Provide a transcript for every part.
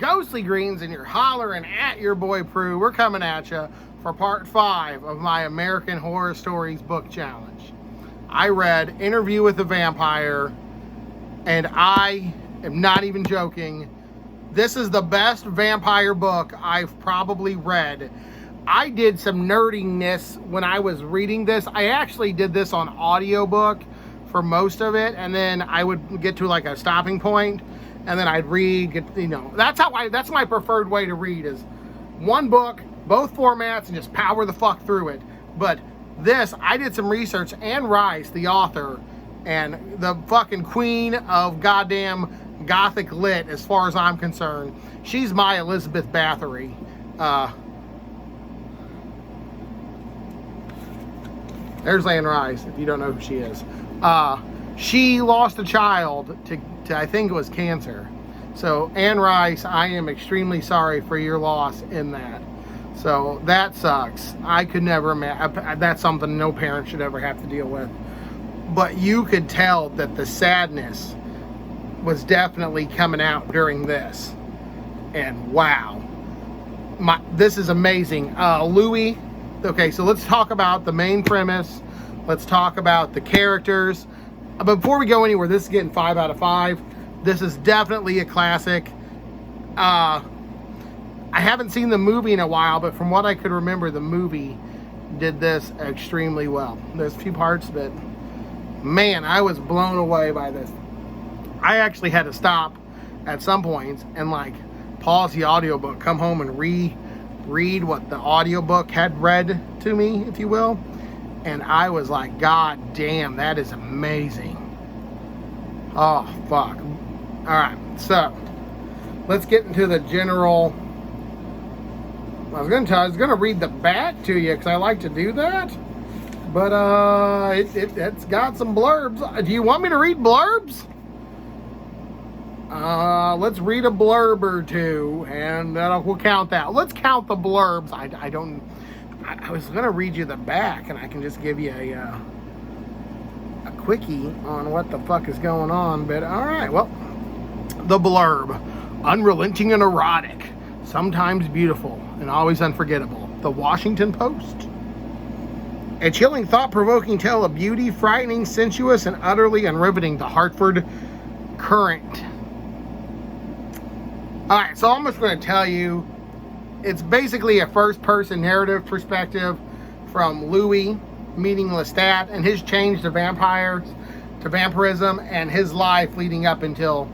ghostly greens, and you're hollering at your boy Prue. We're coming at you for part 5 of my American Horror Stories book challenge. I read Interview with the Vampire, and I am not even joking. This is the best vampire book I've probably read. I did some nerdiness when I was reading this. I actually did this on audiobook for most of it, and then I would get to like a stopping point, and then I'd read, that's my preferred way to read, is one book, both formats, and just power the fuck through it. But this, I did some research. Anne Rice, the author, and the fucking queen of goddamn Gothic lit, as far as I'm concerned. She's my Elizabeth Bathory. There's Anne Rice, if you don't know who she is. She lost a child to I think it was cancer. So Anne Rice, I am extremely sorry for your loss in that. So that sucks. I could never imagine. That's something no parent should ever have to deal with. But you could tell that the sadness was definitely coming out during this. And wow. This is amazing. Louis. Okay, so let's talk about the main premise. Let's talk about the characters. But before we go anywhere, this is getting 5 out of 5. This is definitely a classic. I haven't seen the movie in a while, but from what I could remember, the movie did this extremely well. There's a few parts that, man, I was blown away by this. I actually had to stop at some points and like pause the audiobook, come home and read what the audiobook had read to me, if you will. And I was like, God damn, that is amazing. Oh, fuck. Alright, so let's get into the general. I was gonna read the back to you because I like to do that, but it's got some blurbs. Do you want me to read blurbs? Let's read a blurb or two, and we'll count that. Let's count the blurbs. I was gonna read you the back, and I can just give you a quickie on what the fuck is going on. But all right, well, the blurb: unrelenting and erotic, sometimes beautiful, and always unforgettable. The Washington Post. A chilling, thought-provoking tale of beauty, frightening, sensuous, and utterly unriveting. The Hartford Courant. Alright, so I'm just going to tell you, it's basically a first-person narrative perspective from Louis meeting Lestat and his change to vampirism, and his life leading up until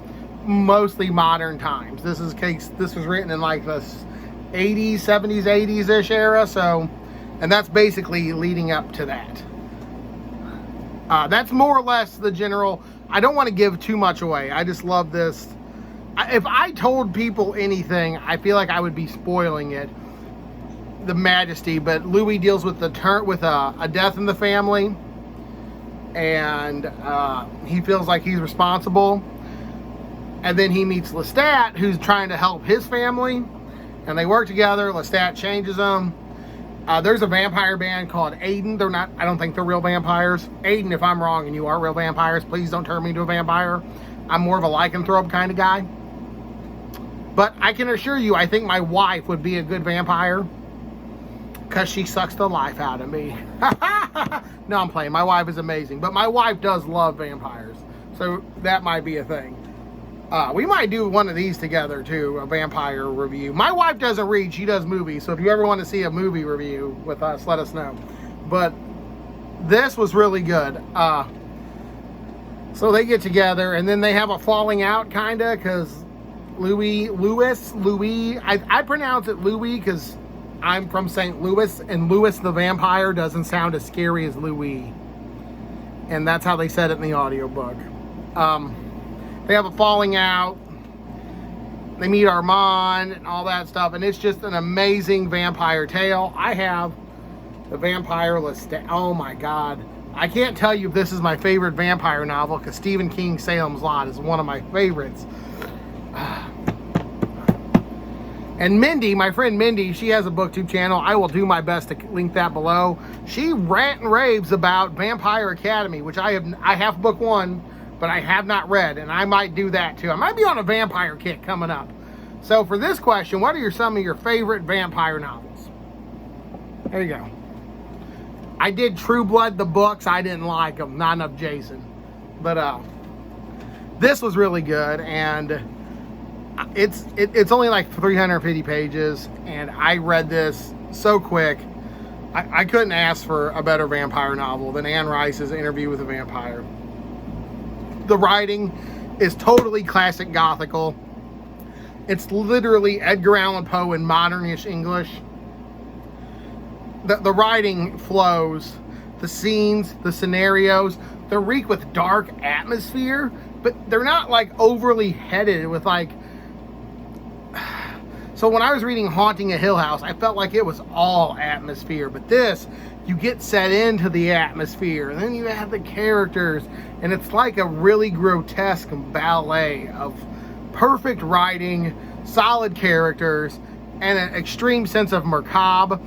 mostly modern times. This was written in like the 80s, 70s, 80s-ish era, so, and that's basically leading up to that. That's more or less the general. I don't want to give too much away. I just love this. If I told people anything, I feel like I would be spoiling it, the majesty. But Louis deals with a death in the family, and he feels like he's responsible. And then he meets Lestat, who's trying to help his family, and they work together. Lestat changes them. There's a vampire band called Aiden. I don't think they're real vampires. Aiden, if I'm wrong and you are real vampires, please don't turn me into a vampire. I'm more of a lycanthrope kind of guy. But I can assure you, I think my wife would be a good vampire, because she sucks the life out of me. No, I'm playing. My wife is amazing. But my wife does love vampires, so that might be a thing. We might do one of these together, too, a vampire review. My wife doesn't read. She does movies. So if you ever want to see a movie review with us, let us know. But this was really good. So they get together, and then they have a falling out, kind of, because Louis, I pronounce it Louis because I'm from St. Louis, and Louis the vampire doesn't sound as scary as Louis. And that's how they said it in the audiobook. They have a falling out. They meet Armand and all that stuff, and it's just an amazing vampire tale. I have the Vampire Lestat. Oh my God. I can't tell you if this is my favorite vampire novel, because Stephen King's Salem's Lot is one of my favorites. And Mindy, my friend Mindy, she has a booktube channel. I will do my best to link that below. She rant and raves about Vampire Academy, which I have book 1, but I have not read, and I might do that too. I might be on a vampire kick coming up. So for this question, what are some of your favorite vampire novels? There you go. I did True Blood, the books. I didn't like them. Not enough Jason. But this was really good, and it's only like 350 pages, and I read this so quick. I couldn't ask for a better vampire novel than Anne Rice's Interview with a Vampire. The writing is totally classic Gothical. It's literally Edgar Allan Poe in modernish English. The writing flows, the scenes, the scenarios, they're reek with dark atmosphere, but they're not like overly headed with like... So when I was reading Haunting a Hill House, I felt like it was all atmosphere, but this, you get set into the atmosphere, and then you have the characters, and it's like a really grotesque ballet of perfect writing, solid characters, and an extreme sense of macabre.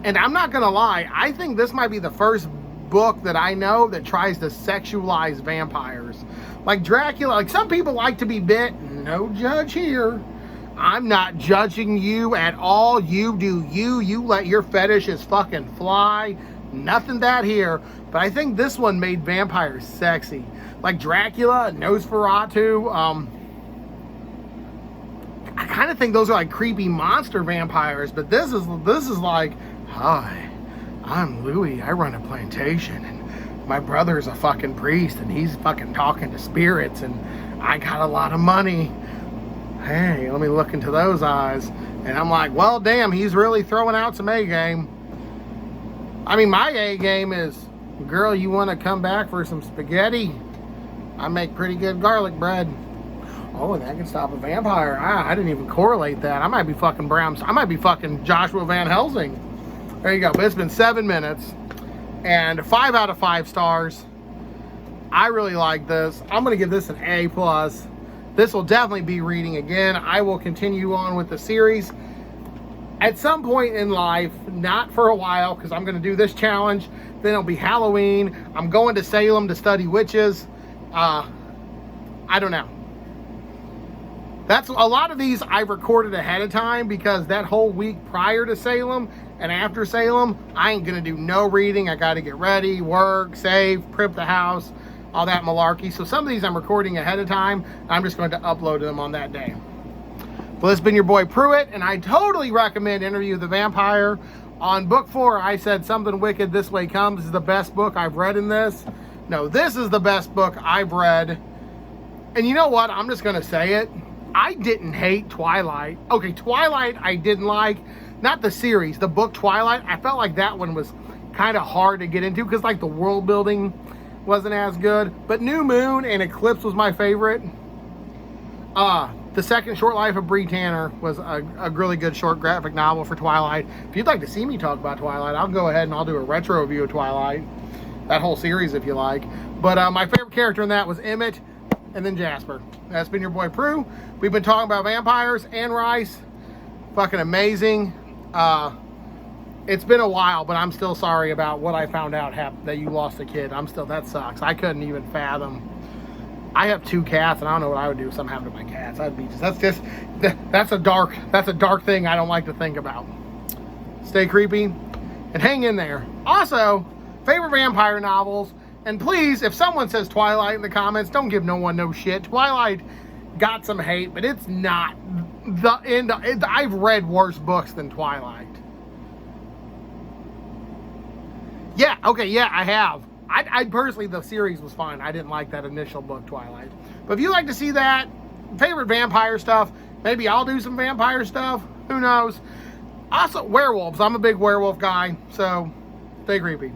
And I'm not gonna lie, I think this might be the first book that I know that tries to sexualize vampires. Like Dracula, like some people like to be bit, no judge here. I'm not judging you at all. You do you. You let your fetishes fucking fly. Nothing that here. But I think this one made vampires sexy. Like Dracula, Nosferatu. I kind of think those are like creepy monster vampires. But this is like, hi, I'm Louis. I run a plantation, and my brother's a fucking priest, and he's fucking talking to spirits, and I got a lot of money. Hey, let me look into those eyes. And I'm like, well, damn, he's really throwing out some A-game. I mean, my A-game is, girl, you want to come back for some spaghetti? I make pretty good garlic bread. Oh, and that can stop a vampire. I didn't even correlate that. I might be fucking Brown. I might be fucking Joshua Van Helsing. There you go. But it's been 7 minutes. And 5 out of 5 stars. I really like this. I'm going to give this an A+. This will definitely be reading again. I will continue on with the series at some point in life, not for a while, because I'm going to do this challenge. Then it'll be Halloween. I'm going to Salem to study witches. I don't know. That's a lot of these I recorded ahead of time, because that whole week prior to Salem and after Salem, I ain't going to do no reading. I got to get ready, work, save, prep the house, all that malarkey. So some of these I'm recording ahead of time. I'm just going to upload them on that day. Well, this has been your boy Pruitt, and I totally recommend Interview with the Vampire. On book 4, I said Something Wicked This Way Comes. This is the best book I've read in this. No, this is the best book I've read. And you know what? I'm just going to say it. I didn't hate Twilight. Okay, Twilight I didn't like. Not the series, the book Twilight. I felt like that one was kind of hard to get into, because like the world building wasn't as good. But New Moon and Eclipse was my favorite. The Second Short Life of Bree Tanner was a really good short graphic novel for Twilight. If you'd like to see me talk about Twilight, I'll go ahead and I'll do a retro review of Twilight. That whole series if you like. But my favorite character in that was Emmett and then Jasper. That's been your boy Prue. We've been talking about vampires. Anne Rice, fucking amazing. It's been a while, but I'm still sorry about what I found out that you lost a kid. That sucks. I couldn't even fathom. I have 2 cats, and I don't know what I would do if something happened to my cats. That's a dark thing I don't like to think about. Stay creepy and hang in there. Also, favorite vampire novels, and please, if someone says Twilight in the comments, don't give no one no shit. Twilight got some hate, but it's not the end. I've read worse books than Twilight. Yeah, okay, yeah, I have. I personally, the series was fine. I didn't like that initial book, Twilight. But if you like to see that, favorite vampire stuff, maybe I'll do some vampire stuff. Who knows? Also, werewolves. I'm a big werewolf guy, so stay creepy.